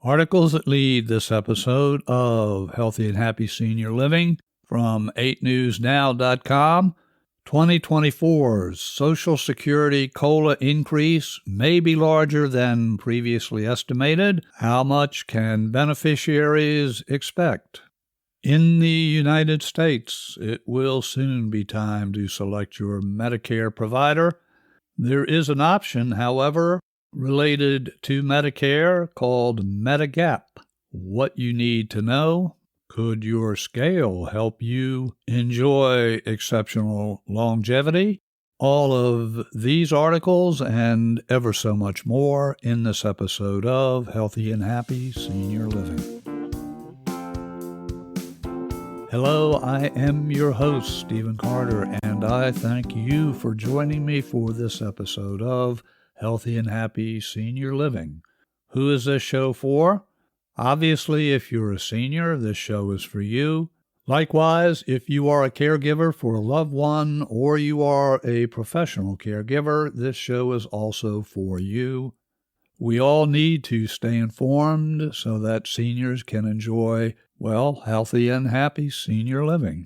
Articles that lead this episode of Healthy and Happy Senior Living from 8newsnow.com. 2024's Social Security COLA increase may be larger than previously estimated. How much can beneficiaries expect? In the United States, it will soon be time to select your Medicare provider. There is an option, however, related to Medicare called Medigap. What you need to know: could your scale help you enjoy exceptional longevity? All of these articles and ever so much more in this episode of Healthy and Happy Senior Living. Hello, I am your host, Stephen Carter, and I thank you for joining me for this episode of Healthy and Happy Senior Living. Who is this show for? Obviously, if you're a senior, this show is for you. Likewise, if you are a caregiver for a loved one or you are a professional caregiver, this show is also for you. We all need to stay informed so that seniors can enjoy, healthy and happy senior living.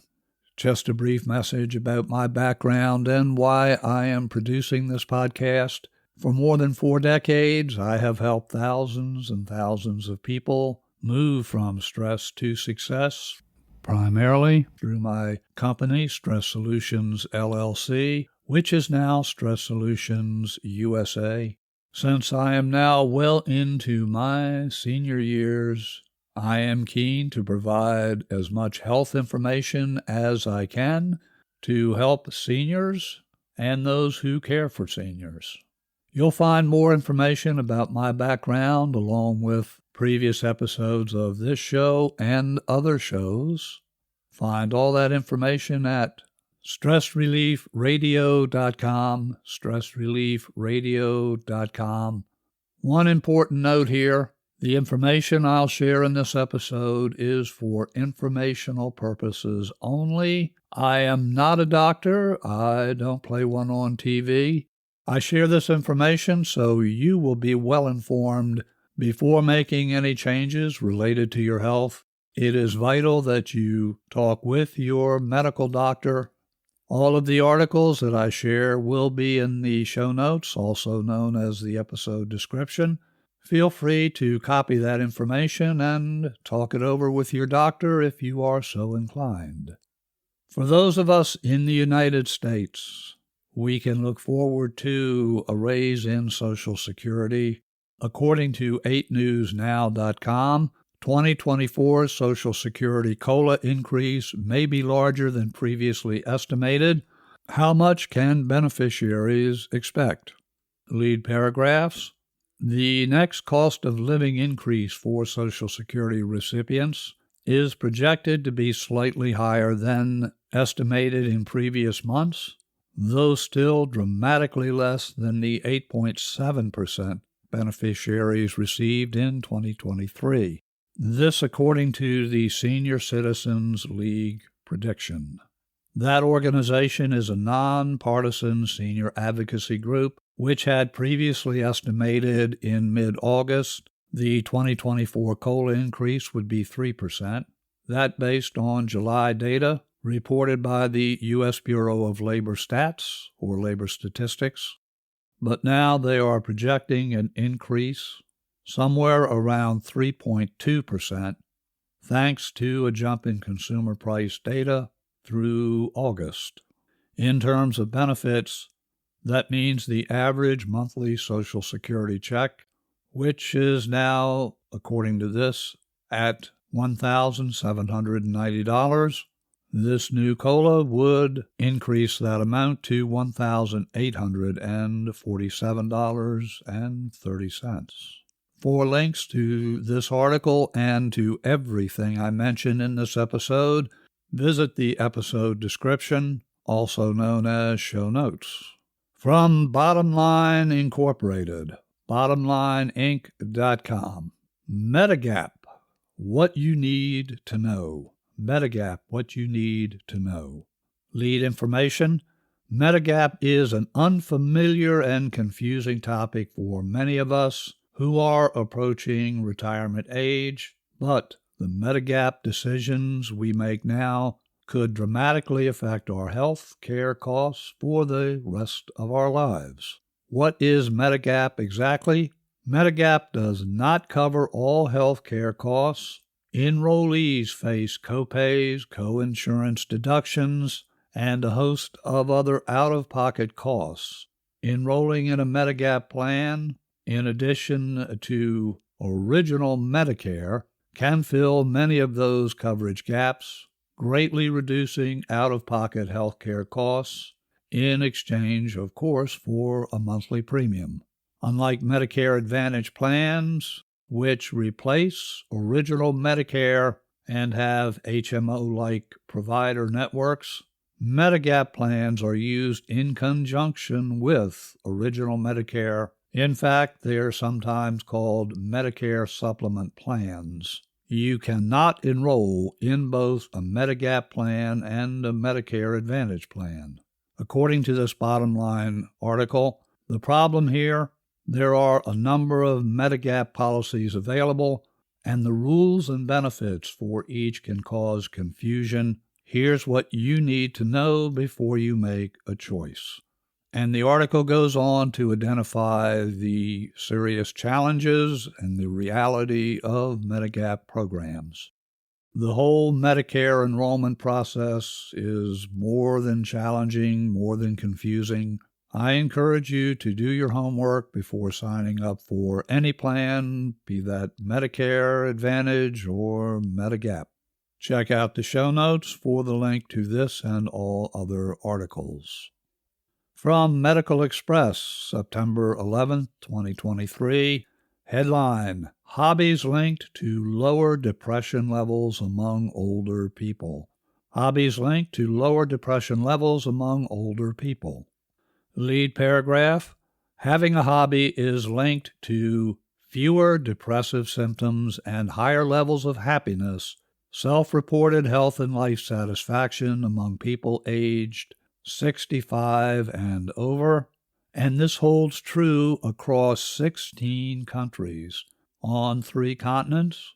Just a brief message about my background and why I am producing this podcast. For more than 4 decades, I have helped thousands and thousands of people move from stress to success, primarily through my company, Stress Solutions, LLC, which is now Stress Solutions USA. Since I am now well into my senior years, I am keen to provide as much health information as I can to help seniors and those who care for seniors. You'll find more information about my background along with previous episodes of this show and other shows. Find all that information at stressreliefradio.com, stressreliefradio.com. One important note here: the information I'll share in this episode is for informational purposes only. I am not a doctor. I don't play one on TV. I share this information so you will be well informed before making any changes related to your health. It is vital that you talk with your medical doctor. All of the articles that I share will be in the show notes, also known as the episode description. Feel free to copy that information and talk it over with your doctor if you are so inclined. For those of us in the United States, we can look forward to a raise in Social Security. According to 8newsnow.com, 2024 Social Security COLA increase may be larger than previously estimated. How much can beneficiaries expect? Lead paragraphs. The next cost of living increase for Social Security recipients is projected to be slightly higher than estimated in previous months, though still dramatically less than the 8.7% beneficiaries received in 2023. This according to the Senior Citizens League prediction. That organization is a nonpartisan senior advocacy group which had previously estimated in mid-August the 2024 COLA increase would be 3%. That based on July data reported by the U.S. Bureau of Labor Stats, or Labor Statistics. But now they are projecting an increase somewhere around 3.2%, thanks to a jump in consumer price data through August. In terms of benefits, that means the average monthly Social Security check, which is now, according to this, at $1,790. This new COLA would increase that amount to $1,847.30. For links to this article and to everything I mentioned in this episode, visit the episode description, also known as show notes. From Bottom Line Incorporated, bottomlineinc.com. Medigap, what you need to know. Medigap, what you need to know. Lead information. Medigap is an unfamiliar and confusing topic for many of us who are approaching retirement age, but the Medigap decisions we make now could dramatically affect our health care costs for the rest of our lives. What is Medigap exactly? Medigap does not cover all health care costs. Enrollees face copays, coinsurance deductions, and a host of other out-of-pocket costs. Enrolling in a Medigap plan, in addition to original Medicare, can fill many of those coverage gaps, greatly reducing out-of-pocket health care costs, in exchange, of course, for a monthly premium. Unlike Medicare Advantage plans, which replace original Medicare and have HMO-like provider networks, Medigap plans are used in conjunction with original Medicare. In fact, they are sometimes called Medicare supplement plans. You cannot enroll in both a Medigap plan and a Medicare Advantage plan. According to this bottom line article, the problem here, there are a number of Medigap policies available, and the rules and benefits for each can cause confusion. Here's what you need to know before you make a choice. And the article goes on to identify the serious challenges and the reality of Medigap programs. The whole Medicare enrollment process is more than challenging, more than confusing. I encourage you to do your homework before signing up for any plan, be that Medicare Advantage or Medigap. Check out the show notes for the link to this and all other articles. From Medical Express, September 11, 2023, headline, Hobbies linked to lower depression levels among older people. Hobbies linked to lower depression levels among older people. Lead paragraph, having a hobby is linked to fewer depressive symptoms and higher levels of happiness, self-reported health and life satisfaction among people aged 65 and over, and this holds true across 16 countries on 3 continents,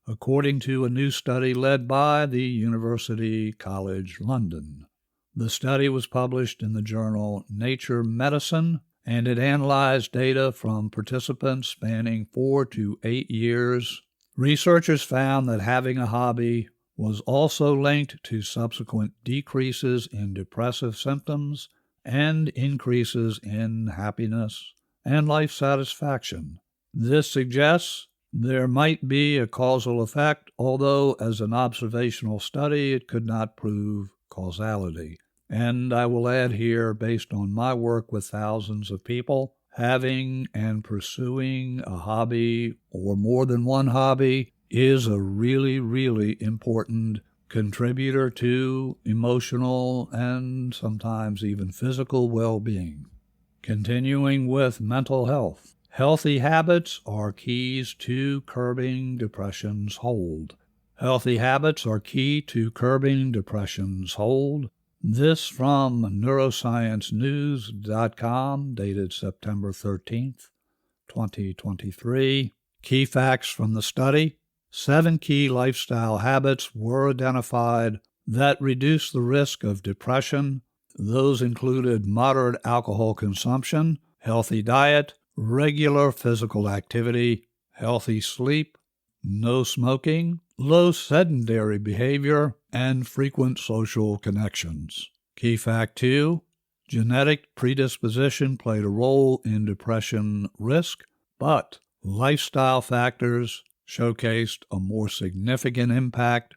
according to a new study led by the University College London. The study was published in the journal Nature Medicine, and it analyzed data from participants spanning 4 to 8 years. Researchers found that having a hobby was also linked to subsequent decreases in depressive symptoms and increases in happiness and life satisfaction. This suggests there might be a causal effect, although as an observational study it could not prove causality. And I will add here, based on my work with thousands of people, having and pursuing a hobby or more than one hobby is a really, really important contributor to emotional and sometimes even physical well-being. Continuing with mental health. Healthy habits are keys to curbing depression's hold. Healthy habits are key to curbing depression's hold. This from neurosciencenews.com, dated September 13th, 2023. Key facts from the study. 7 key lifestyle habits were identified that reduce the risk of depression. Those included moderate alcohol consumption, healthy diet, regular physical activity, healthy sleep, no smoking, low sedentary behavior, and frequent social connections. Key fact 2, genetic predisposition played a role in depression risk, but lifestyle factors showcased a more significant impact.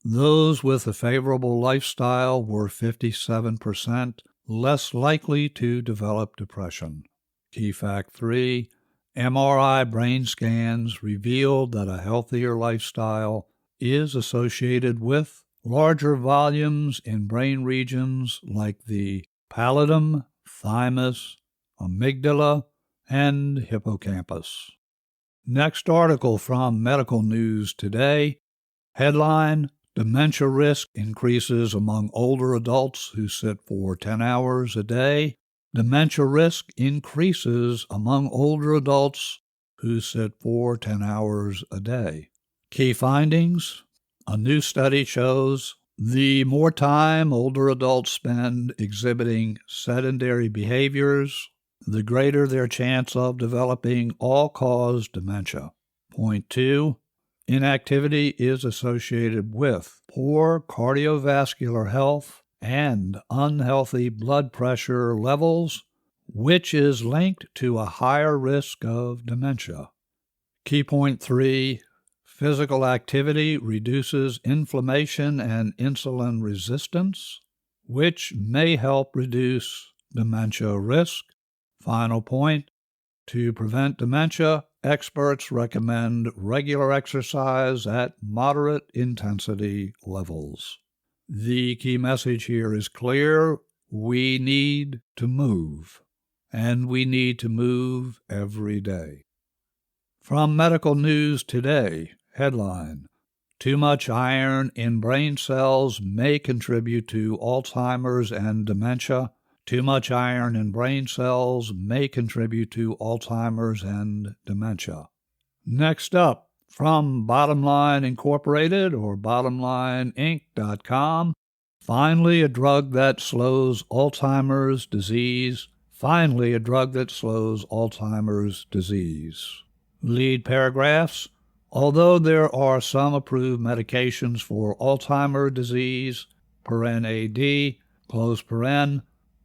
Those with a favorable lifestyle were 57% less likely to develop depression. Key fact 3, MRI brain scans revealed that a healthier lifestyle is associated with larger volumes in brain regions like the pallidum, thymus, amygdala, and hippocampus. Next article from Medical News Today. Headline, Dementia risk increases among older adults who sit for 10 hours a day. Dementia risk increases among older adults who sit for 10 hours a day. Key findings: a new study shows the more time older adults spend exhibiting sedentary behaviors, the greater their chance of developing all-cause dementia. Point 2. Inactivity is associated with poor cardiovascular health and unhealthy blood pressure levels, which is linked to a higher risk of dementia. Key point 3. Physical activity reduces inflammation and insulin resistance, which may help reduce dementia risk. Final point. To prevent dementia, experts recommend regular exercise at moderate intensity levels. The key message here is clear: we need to move, and we need to move every day. From Medical News Today, headline: Too much iron in brain cells may contribute to Alzheimer's and dementia. Too much iron in brain cells may contribute to Alzheimer's and dementia. Next up, from Bottom Line Incorporated or BottomLineInc.com, finally a drug that slows Alzheimer's disease. Finally a drug that slows Alzheimer's disease. Lead paragraphs: although there are some approved medications for Alzheimer's disease, AD,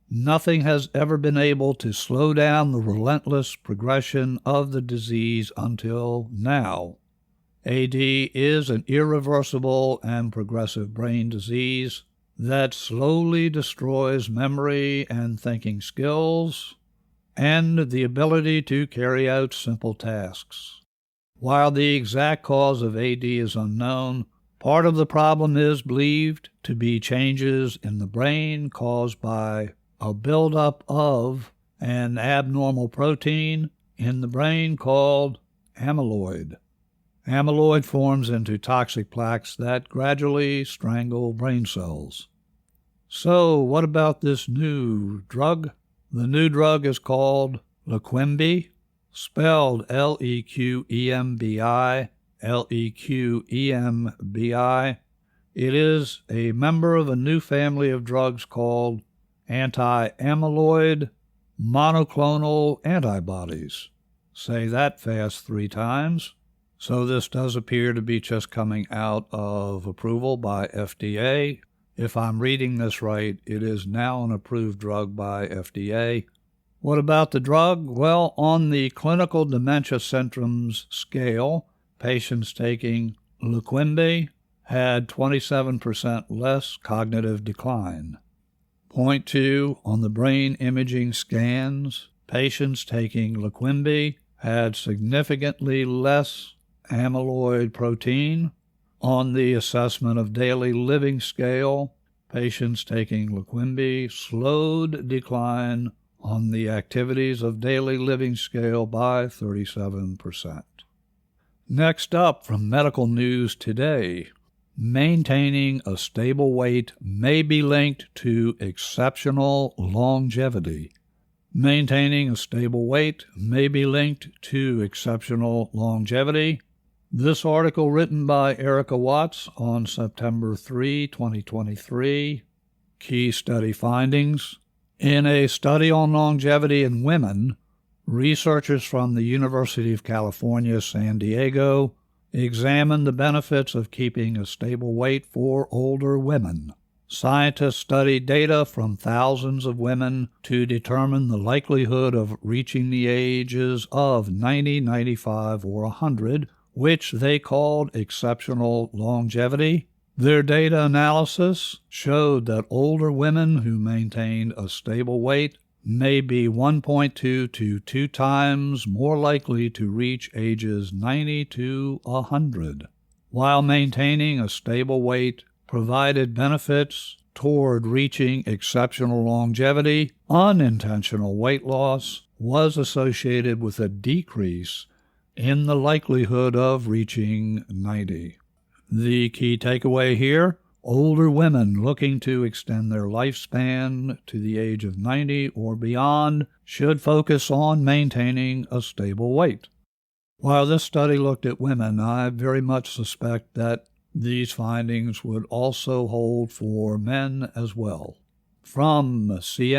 nothing has ever been able to slow down the relentless progression of the disease until now. AD is an irreversible and progressive brain disease that slowly destroys memory and thinking skills and the ability to carry out simple tasks. While the exact cause of AD is unknown, part of the problem is believed to be changes in the brain caused by a buildup of an abnormal protein in the brain called amyloid. Amyloid forms into toxic plaques that gradually strangle brain cells. So, what about this new drug? The new drug is called Leqembi, spelled Leqembi, Leqembi. It is a member of a new family of drugs called anti-amyloid monoclonal antibodies. Say that fast 3 times. So this does appear to be just coming out of approval by FDA. If I'm reading this right, it is now an approved drug by FDA. What about the drug? Well, on the clinical dementia symptoms scale, patients taking Leqembi had 27% less cognitive decline. Point 2, on the brain imaging scans, patients taking Leqembi had significantly less amyloid protein. On the assessment of daily living scale, patients taking Leqembi slowed decline on the activities of daily living scale by 37%. Next up, from Medical News Today, maintaining a stable weight may be linked to exceptional longevity. Maintaining a stable weight may be linked to exceptional longevity. This article, written by Erica Watts on September 3, 2023. Key study findings. In a study on longevity in women, researchers from the University of California, San Diego examined the benefits of keeping a stable weight for older women. Scientists studied data from thousands of women to determine the likelihood of reaching the ages of 90, 95, or 100, which they called exceptional longevity. Their data analysis showed that older women who maintained a stable weight may be 1.2 to 2 times more likely to reach ages 90 to 100. While maintaining a stable weight provided benefits toward reaching exceptional longevity, unintentional weight loss was associated with a decrease in the likelihood of reaching 90. The key takeaway here: older women looking to extend their lifespan to the age of 90 or beyond should focus on maintaining a stable weight. While this study looked at women, I very much suspect that these findings would also hold for men as well. From CNBC.com,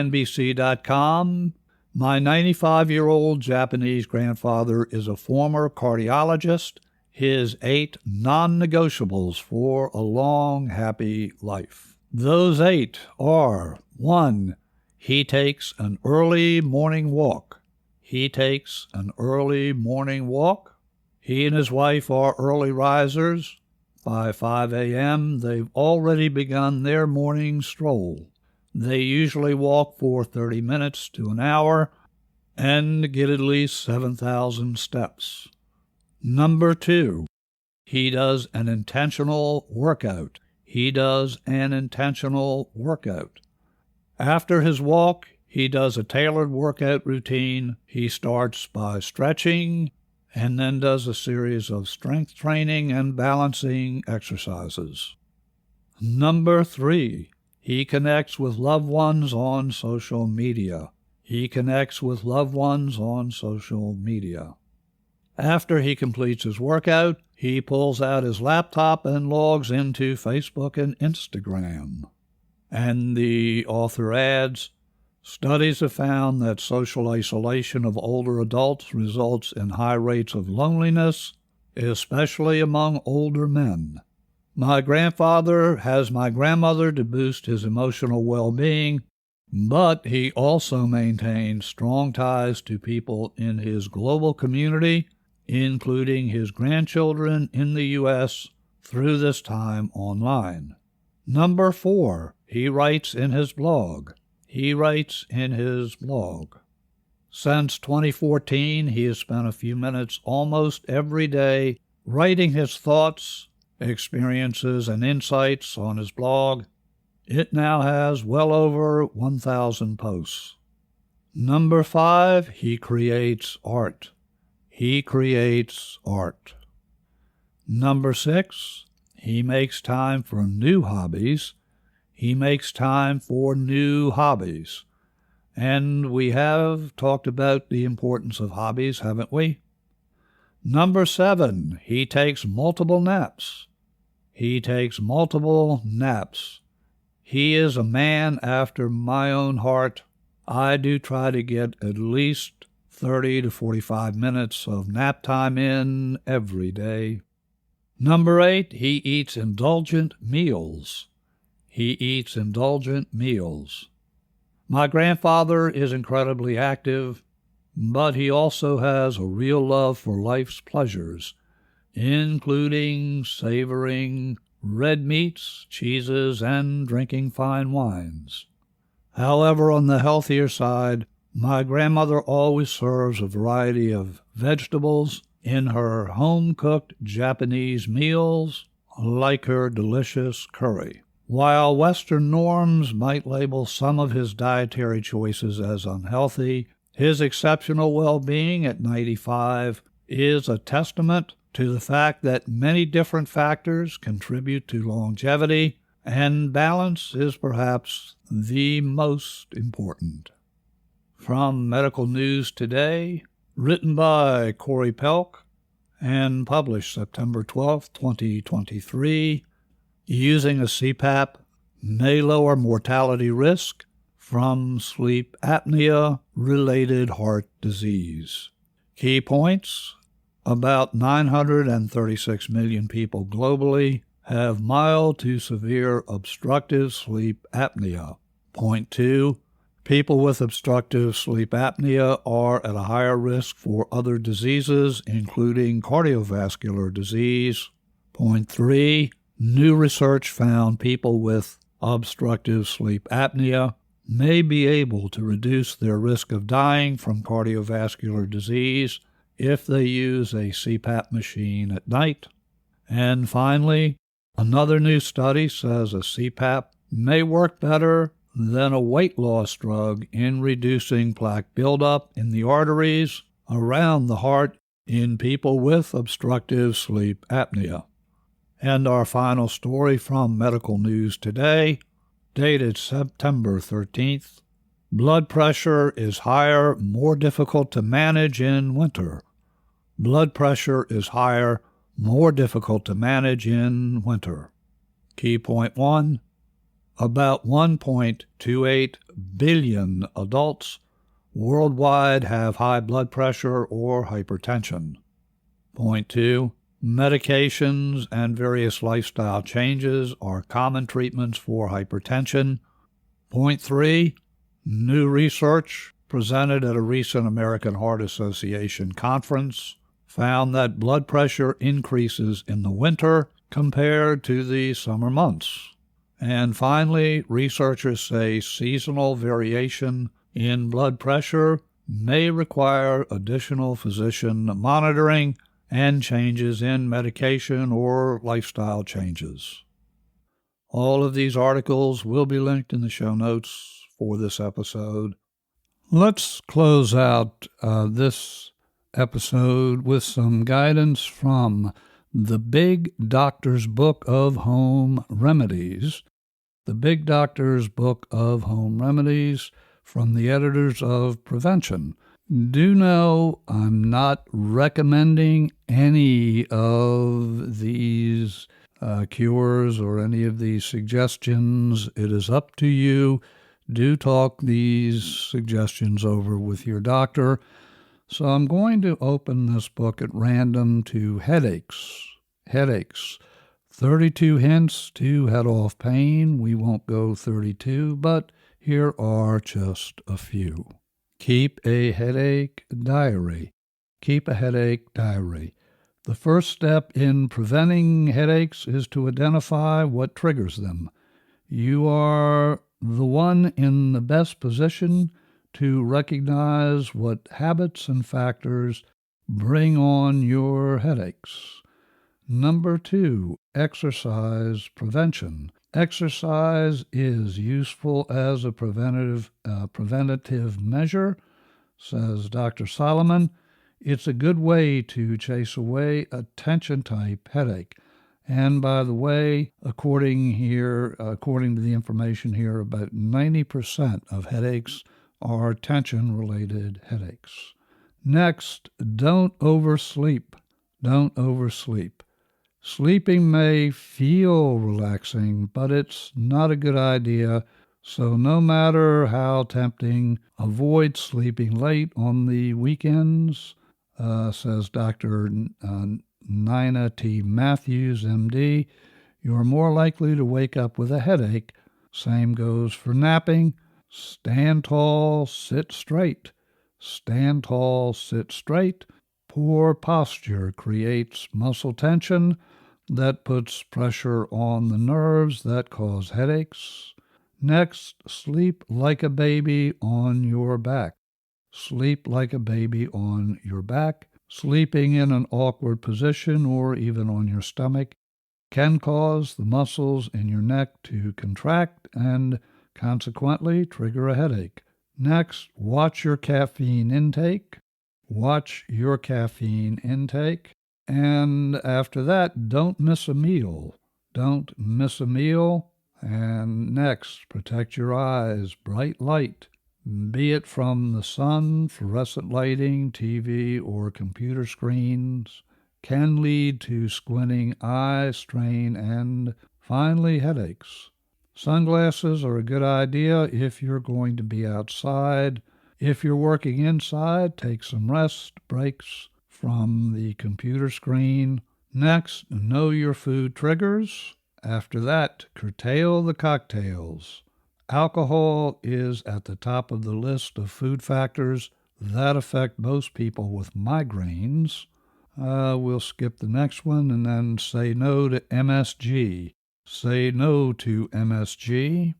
my 95-year-old Japanese grandfather is a former cardiologist. His 8 non-negotiables for a long, happy life. Those 8 are: 1. He takes an early morning walk. He takes an early morning walk. He and his wife are early risers. By 5 a.m., they've already begun their morning stroll. They usually walk for 30 minutes to an hour and get at least 7,000 steps. Number 2, he does an intentional workout. He does an intentional workout. After his walk, he does a tailored workout routine. He starts by stretching and then does a series of strength training and balancing exercises. Number 3, he connects with loved ones on social media. He connects with loved ones on social media. After he completes his workout, he pulls out his laptop and logs into Facebook and Instagram. And the author adds, studies have found that social isolation of older adults results in high rates of loneliness, especially among older men. My grandfather has my grandmother to boost his emotional well-being, but he also maintains strong ties to people in his global community, including his grandchildren in the U.S., through this time online. Number 4, he writes in his blog. He writes in his blog. Since 2014, he has spent a few minutes almost every day writing his thoughts, experiences, and insights on his blog. It now has well over 1,000 posts. Number 5, he creates art. He creates art. Number 6, he makes time for new hobbies. He makes time for new hobbies. And we have talked about the importance of hobbies, haven't we? Number 7, he takes multiple naps. He takes multiple naps. He is a man after my own heart. I do try to get at least 30 to 45 minutes of nap time in every day. Number 8, he eats indulgent meals. He eats indulgent meals. My grandfather is incredibly active, but he also has a real love for life's pleasures, including savoring red meats, cheeses, and drinking fine wines. However, on the healthier side, my grandmother always serves a variety of vegetables in her home-cooked Japanese meals, like her delicious curry. While Western norms might label some of his dietary choices as unhealthy, his exceptional well-being at 95 is a testament to the fact that many different factors contribute to longevity, and balance is perhaps the most important. From Medical News Today, written by Corey Pelk and published September 12, 2023, using a CPAP may lower mortality risk from sleep apnea-related heart disease. Key points: about 936 million people globally have mild to severe obstructive sleep apnea. Point 2, people with obstructive sleep apnea are at a higher risk for other diseases, including cardiovascular disease. Point 3, new research found people with obstructive sleep apnea may be able to reduce their risk of dying from cardiovascular disease if they use a CPAP machine at night. And finally, another new study says a CPAP may work better than a weight loss drug in reducing plaque buildup in the arteries around the heart in people with obstructive sleep apnea. And our final story from Medical News Today, dated September 13th, blood pressure is higher, more difficult to manage in winter. Blood pressure is higher, more difficult to manage in winter. Key point 1. About 1.28 billion adults worldwide have high blood pressure or hypertension. Point 2. Medications and various lifestyle changes are common treatments for hypertension. Point 3. New research presented at a recent American Heart Association conference found that blood pressure increases in the winter compared to the summer months. And finally, researchers say seasonal variation in blood pressure may require additional physician monitoring and changes in medication or lifestyle changes. All of these articles will be linked in the show notes for this episode. Let's close out this episode with some guidance from the Big Doctor's Book of Home Remedies. The Big Doctor's Book of Home Remedies from the editors of Prevention. Do know I'm not recommending any of these cures or any of these suggestions. It is up to you. Do talk these suggestions over with your doctor. So I'm going to open this book at random to headaches. 32 hints to head off pain. We won't go 32, but here are just a few. Keep a headache diary. Keep a headache diary. The first step in preventing headaches is to identify what triggers them. You are the one in the best position to recognize what habits and factors bring on your headaches. Number 2, exercise prevention. Exercise is useful as a preventative measure, says Dr. Solomon. It's a good way to chase away a tension-type headache. And by the way, according to the information here, about 90% of headaches are tension-related headaches. Next, don't oversleep. Don't oversleep. Sleeping may feel relaxing, but it's not a good idea. So no matter how tempting, avoid sleeping late on the weekends, says Dr. Nina T. Matthews, MD. You're more likely to wake up with a headache. Same goes for napping. Stand tall, sit straight. Stand tall, sit straight. Poor posture creates muscle tension that puts pressure on the nerves that cause headaches. Next, sleep like a baby on your back. Sleep like a baby on your back. Sleeping in an awkward position or even on your stomach can cause the muscles in your neck to contract and consequently trigger a headache. Next, watch your caffeine intake. Watch your caffeine intake. And after that, don't miss a meal. Don't miss a meal. And next, protect your eyes. Bright light, be it from the sun, fluorescent lighting, TV, or computer screens, can lead to squinting, eye strain, and finally headaches. Sunglasses are a good idea if you're going to be outside. If you're working inside, take some rest breaks from the computer screen. Next, know your food triggers. After that, curtail the cocktails. Alcohol is at the top of the list of food factors that affect most people with migraines. We'll skip the next one and then say no to MSG. Say no to MSG.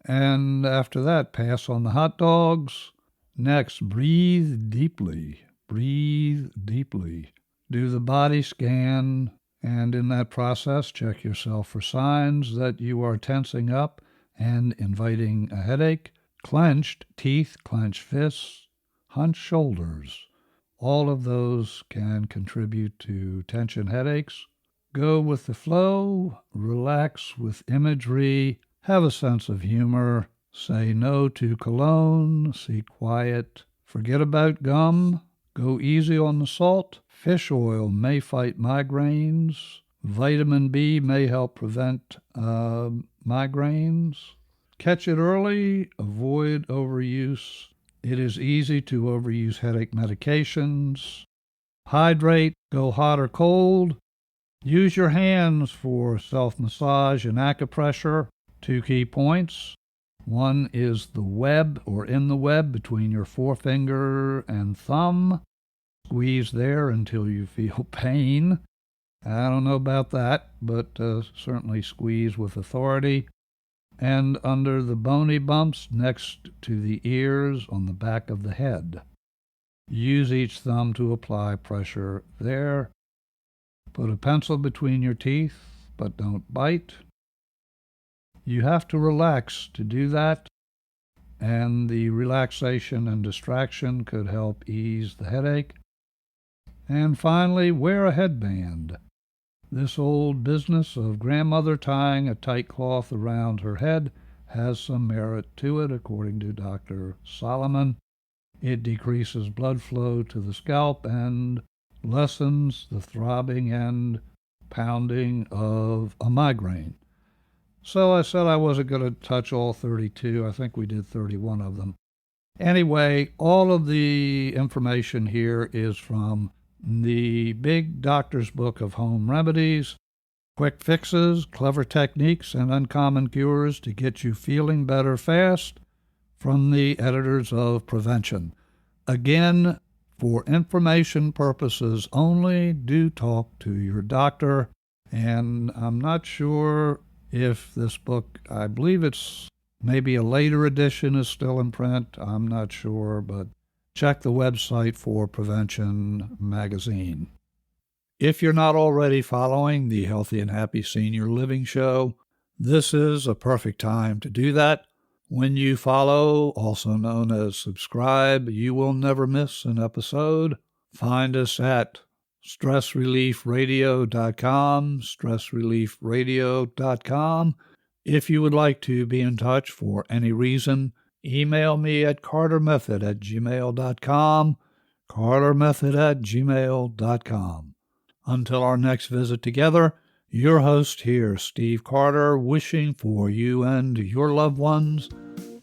And after that, pass on the hot dogs. Next, breathe deeply. Breathe deeply. Do the body scan, and in that process, check yourself for signs that you are tensing up and inviting a headache. Clenched teeth, clenched fists, hunched shoulders. All of those can contribute to tension headaches. Go with the flow, relax with imagery, have a sense of humor, say no to cologne, seek quiet, forget about gum, go easy on the salt, Fish oil may fight migraines. Vitamin B may help prevent migraines. Catch it early, avoid overuse. It is easy to overuse headache medications. Hydrate, go hot or cold. Use your hands for self-massage and acupressure. 2 key points. One is the web or in the web between your forefinger and thumb. Squeeze there until you feel pain. I don't know about that, but certainly squeeze with authority. And under the bony bumps next to the ears on the back of the head. Use each thumb to apply pressure there. Put a pencil between your teeth, but don't bite. You have to relax to do that, and the relaxation and distraction could help ease the headache. And finally, wear a headband. This old business of grandmother tying a tight cloth around her head has some merit to it, according to Dr. Solomon. It decreases blood flow to the scalp and lessens the throbbing and pounding of a migraine. So I said I wasn't going to touch all 32. I think we did 31 of them. Anyway, all of the information here is from the Big Doctor's Book of Home Remedies, Quick Fixes, Clever Techniques, and Uncommon Cures to Get You Feeling Better Fast, from the editors of Prevention. Again, for information purposes only, do talk to your doctor. And I'm not sure if this book, I believe it's maybe a later edition is still in print. I'm not sure, but check the website for Prevention magazine. If you're not already following the Healthy and Happy Senior Living Show, this is a perfect time to do that. When you follow, also known as subscribe, you will never miss an episode. Find us at stressreliefradio.com, stressreliefradio.com. If you would like to be in touch for any reason, email me at cartermethod@gmail.com, cartermethod@gmail.com. Until our next visit together, your host here, Steve Carter, wishing for you and your loved ones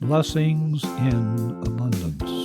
blessings in abundance.